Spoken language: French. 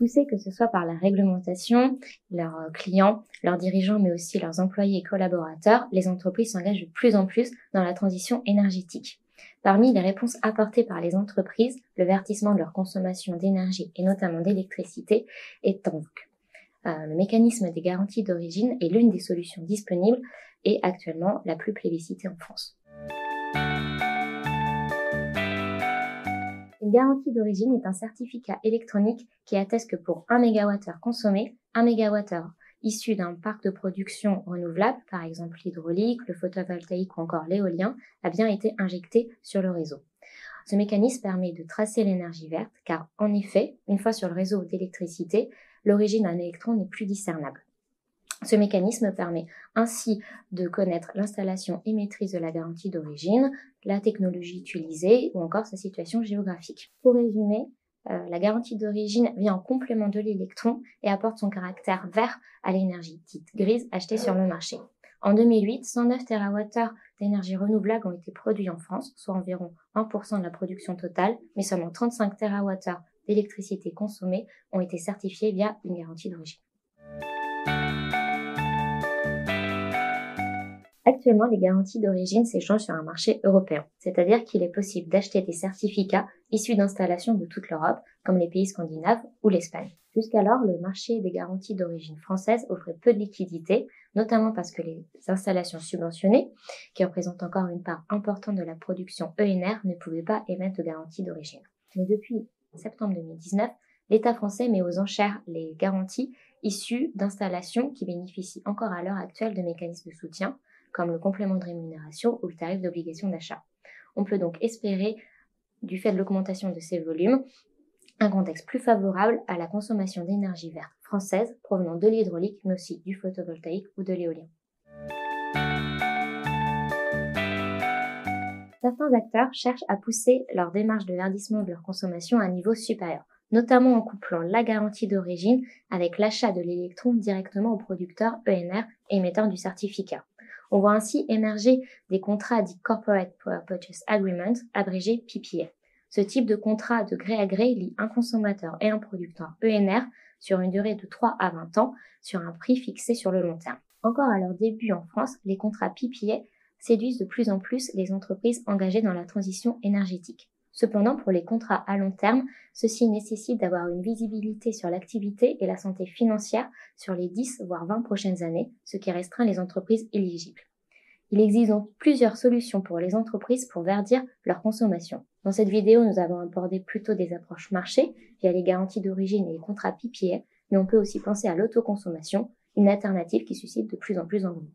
Poussés que ce soit par la réglementation, leurs clients, leurs dirigeants, mais aussi leurs employés et collaborateurs, les entreprises s'engagent de plus en plus dans la transition énergétique. Parmi les réponses apportées par les entreprises, le verdissement de leur consommation d'énergie et notamment d'électricité est en vogue. Le mécanisme des garanties d'origine est l'une des solutions disponibles et actuellement la plus plébiscitée en France. Une garantie d'origine est un certificat électronique qui atteste que pour 1 MWh consommé, 1 MWh issu d'un parc de production renouvelable, par exemple l'hydraulique, le photovoltaïque ou encore l'éolien, a bien été injecté sur le réseau. Ce mécanisme permet de tracer l'énergie verte car, en effet, une fois sur le réseau d'électricité, l'origine d'un électron n'est plus discernable. Ce mécanisme permet ainsi de connaître l'installation émettrice de la garantie d'origine, la technologie utilisée ou encore sa situation géographique. Pour résumer, la garantie d'origine vient en complément de l'électron et apporte son caractère vert à l'énergie dite grise achetée sur le marché. En 2008, 109 TWh d'énergie renouvelable ont été produits en France, soit environ 1% de la production totale, mais seulement 35 TWh d'électricité consommée ont été certifiés via une garantie d'origine. Actuellement, les garanties d'origine s'échangent sur un marché européen, c'est-à-dire qu'il est possible d'acheter des certificats issus d'installations de toute l'Europe, comme les pays scandinaves ou l'Espagne. Jusqu'alors, le marché des garanties d'origine française offrait peu de liquidités, notamment parce que les installations subventionnées, qui représentent encore une part importante de la production ENR, ne pouvaient pas émettre de garantie d'origine. Mais depuis septembre 2019, l'État français met aux enchères les garanties issues d'installations qui bénéficient encore à l'heure actuelle de mécanismes de soutien, comme le complément de rémunération ou le tarif d'obligation d'achat. On peut donc espérer, du fait de l'augmentation de ces volumes, un contexte plus favorable à la consommation d'énergie verte française provenant de l'hydraulique, mais aussi du photovoltaïque ou de l'éolien. Certains acteurs cherchent à pousser leur démarche de verdissement de leur consommation à un niveau supérieur, notamment en couplant la garantie d'origine avec l'achat de l'électron directement au producteur ENR émetteur du certificat. On voit ainsi émerger des contrats dits Corporate Power Purchase Agreement, abrégé PPA. Ce type de contrat de gré à gré lie un consommateur et un producteur ENR sur une durée de 3 à 20 ans sur un prix fixé sur le long terme. Encore à leur début en France, les contrats PPA séduisent de plus en plus les entreprises engagées dans la transition énergétique. Cependant, pour les contrats à long terme, ceci nécessite d'avoir une visibilité sur l'activité et la santé financière sur les 10 voire 20 prochaines années, ce qui restreint les entreprises éligibles. Il existe donc plusieurs solutions pour les entreprises pour verdir leur consommation. Dans cette vidéo, nous avons abordé plutôt des approches marché via les garanties d'origine et les contrats PPA, mais on peut aussi penser à l'autoconsommation, une alternative qui suscite de plus en plus d'engouement.